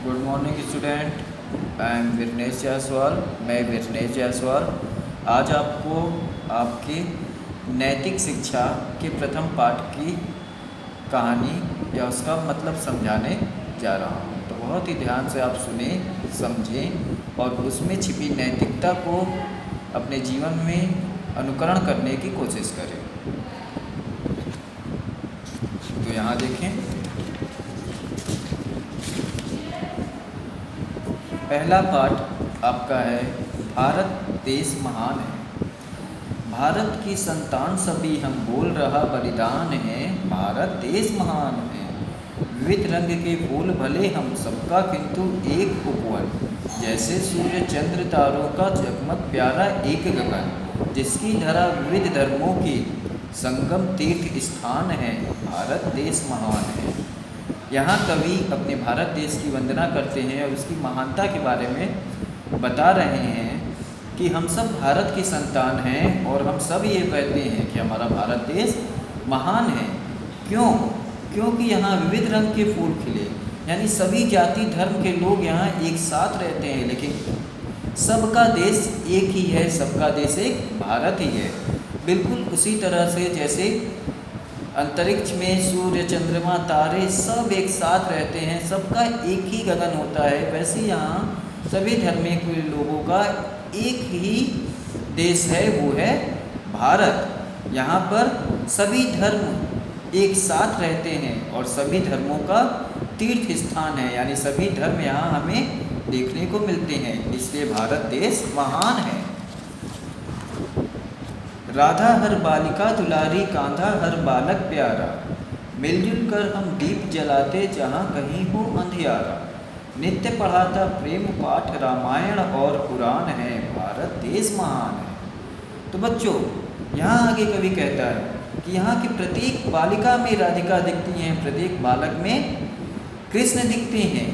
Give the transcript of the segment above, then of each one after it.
Good morning student. I am Virnesh Jaiswal. मैं विरनेश जायसवाल आज आपको आपके नैतिक शिक्षा के प्रथम पाठ की कहानी या उसका मतलब समझाने जा रहा हूँ। तो बहुत ही ध्यान से आप सुने, समझें और उसमें छिपी नैतिकता को अपने जीवन में अनुकरण करने की कोशिश करें। तो यहाँ देखें, पहला पाठ आपका है भारत देश महान है। भारत की संतान सभी हम बोल रहा बलिदान है। भारत देश महान है। विविध रंग के फूल भले हम सबका किंतु एक उपवन। जैसे सूर्य चंद्र तारों का जगमग प्यारा एक गगन। जिसकी धरा विविध धर्मों की संगम तीर्थ स्थान है। भारत देश महान है। यहाँ कवि अपने भारत देश की वंदना करते हैं और उसकी महानता के बारे में बता रहे हैं कि हम सब भारत की संतान हैं और हम सब ये कहते हैं कि हमारा भारत देश महान है। क्यों? क्योंकि यहाँ विविध रंग के फूल खिले, यानी सभी जाति धर्म के लोग यहाँ एक साथ रहते हैं, लेकिन सबका देश एक ही है, सबका देश एक भारत ही है। बिल्कुल उसी तरह से जैसे अंतरिक्ष में सूर्य चंद्रमा तारे सब एक साथ रहते हैं, सबका एक ही गगन होता है, वैसे यहाँ सभी धर्म के लोगों का एक ही देश है, वो है भारत। यहाँ पर सभी धर्म एक साथ रहते हैं और सभी धर्मों का तीर्थ स्थान है, यानी सभी धर्म यहाँ हमें देखने को मिलते हैं, इसलिए भारत देश महान है। राधा हर बालिका दुलारी, कांधा हर बालक प्यारा। मिलजुल कर हम दीप जलाते जहाँ कहीं हो अंधियारा। नित्य पढ़ाता प्रेम पाठ रामायण और पुराण है। भारत देश महान है। तो बच्चों, यहाँ आगे कवि कहता है कि यहाँ की प्रत्येक बालिका में राधिका दिखती हैं, प्रत्येक बालक में कृष्ण दिखते हैं,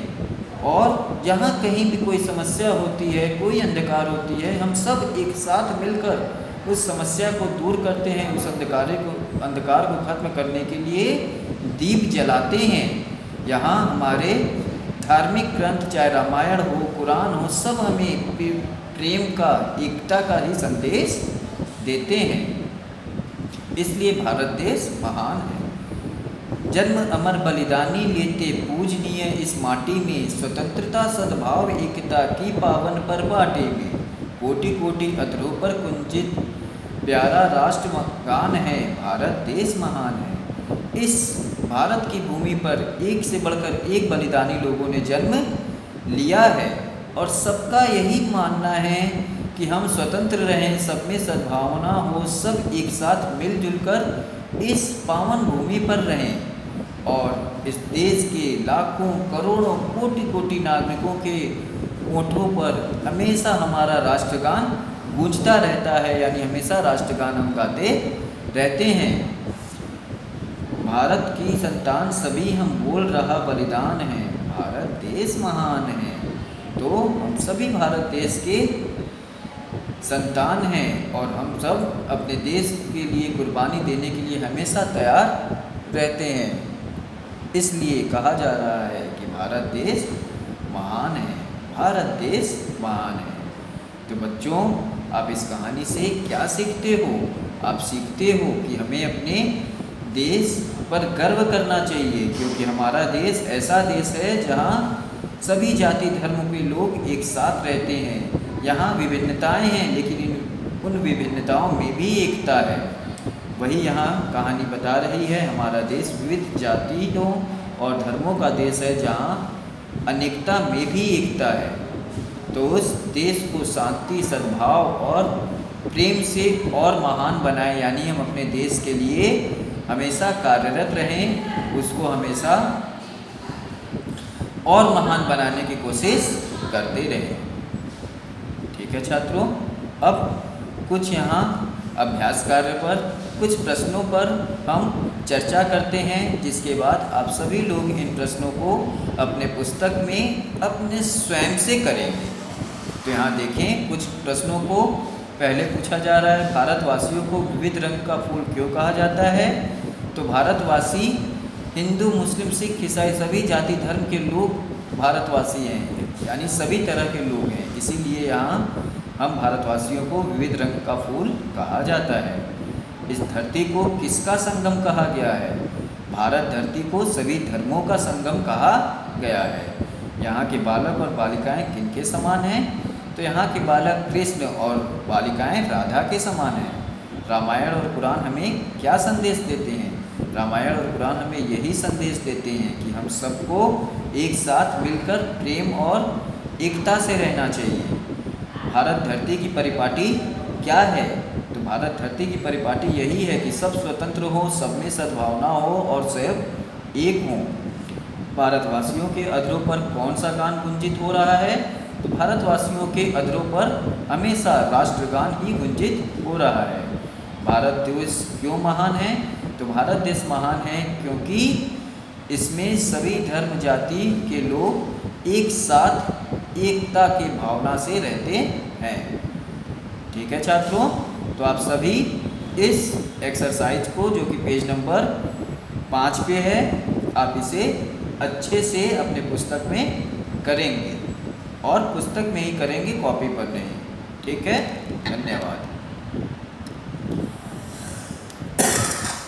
और यहाँ कहीं भी कोई समस्या होती है, कोई अंधकार होती है, हम सब एक साथ मिलकर उस समस्या को दूर करते हैं, उस अंधकार को खत्म करने के लिए दीप जलाते हैं। यहाँ हमारे धार्मिक ग्रंथ, चाहे रामायण हो, कुरान हो, सब हमें प्रेम का, एकता का ही संदेश देते हैं, इसलिए भारत देश महान है। जन्म अमर बलिदानी लेते पूजनीय इस माटी में। स्वतंत्रता सद्भाव एकता की पावन परपाटे में। कोटि कोटि अधरों पर कुंजित प्यारा राष्ट्रगान है। भारत देश महान है। इस भारत की भूमि पर एक से बढ़कर एक बलिदानी लोगों ने जन्म लिया है और सबका यही मानना है कि हम स्वतंत्र रहें, सब में सद्भावना हो, सब एक साथ मिलजुल कर इस पावन भूमि पर रहें और इस देश के लाखों करोड़ों कोटि कोटि नागरिकों के ओठों पर हमेशा हमारा राष्ट्रगान गूंजता रहता है, यानी हमेशा राष्ट्रगान हम गाते रहते हैं। भारत की संतान सभी हम बोल रहा बलिदान है। भारत देश महान है। तो हम सभी भारत देश के संतान हैं और हम सब अपने देश के लिए कुर्बानी देने के लिए हमेशा तैयार रहते हैं, इसलिए कहा जा रहा है कि भारत देश महान है। भारत देश महान है। तो बच्चों, आप इस कहानी से क्या सीखते हो? आप सीखते हो कि हमें अपने देश पर गर्व करना चाहिए, क्योंकि हमारा देश ऐसा देश है जहाँ सभी जाति धर्म के लोग एक साथ रहते हैं। यहाँ विभिन्नताएं हैं, लेकिन उन विभिन्नताओं में भी एकता है। वही यहाँ कहानी बता रही है, हमारा देश विविध जातियों और धर्मों का देश है, जहाँ अनेकता में भी एकता है। तो उस देश को शांति, सद्भाव और प्रेम से और महान बनाए, यानी हम अपने देश के लिए हमेशा कार्यरत रहें, उसको हमेशा और महान बनाने की कोशिश करते रहें। ठीक है छात्रों, अब कुछ यहाँ अभ्यास कार्य पर, कुछ प्रश्नों पर हम चर्चा करते हैं, जिसके बाद आप सभी लोग इन प्रश्नों को अपने पुस्तक में अपने स्वयं से करेंगे। तो यहाँ देखें, कुछ प्रश्नों को पहले पूछा जा रहा है, भारतवासियों को विविध रंग का फूल क्यों कहा जाता है? तो भारतवासी हिंदू, मुस्लिम, सिख, ईसाई सभी जाति धर्म के लोग भारतवासी हैं, यानी सभी तरह के लोग हैं। इसीलिए यहाँ हम भारतवासियों को विविध रंग का फूल कहा जाता है। इस धरती को किसका संगम कहा गया है? भारत धरती को सभी धर्मों का संगम कहा गया है। यहाँ के बालक और बालिकाएं किनके समान हैं? तो यहाँ के बालक कृष्ण और बालिकाएं राधा के समान हैं। रामायण और पुराण हमें क्या संदेश देते हैं? रामायण और पुराण हमें यही संदेश देते हैं कि हम सबको एक साथ मिलकर प्रेम और एकता से रहना चाहिए। भारत धरती की परिपाटी क्या है? तो भारत धरती की परिपाटी यही है कि सब स्वतंत्र हो, सब में सद्भावना हो और सब एक हों। भारतवासियों के अधरों पर कौन सा गान गुंजित हो रहा है? तो भारतवासियों के अधरों पर हमेशा राष्ट्रगान ही गुंजित हो रहा है। भारत देश क्यों महान है? तो भारत देश महान है क्योंकि इसमें सभी धर्म जाति के लोग एक साथ एकता की भावना से रहते हैं। ठीक है छात्रों, तो आप सभी इस एक्सरसाइज को, जो कि पेज नंबर 5 पे है, आप इसे अच्छे से अपने पुस्तक में करेंगे और पुस्तक में ही करेंगे, कॉपी पर नहीं। ठीक है, धन्यवाद।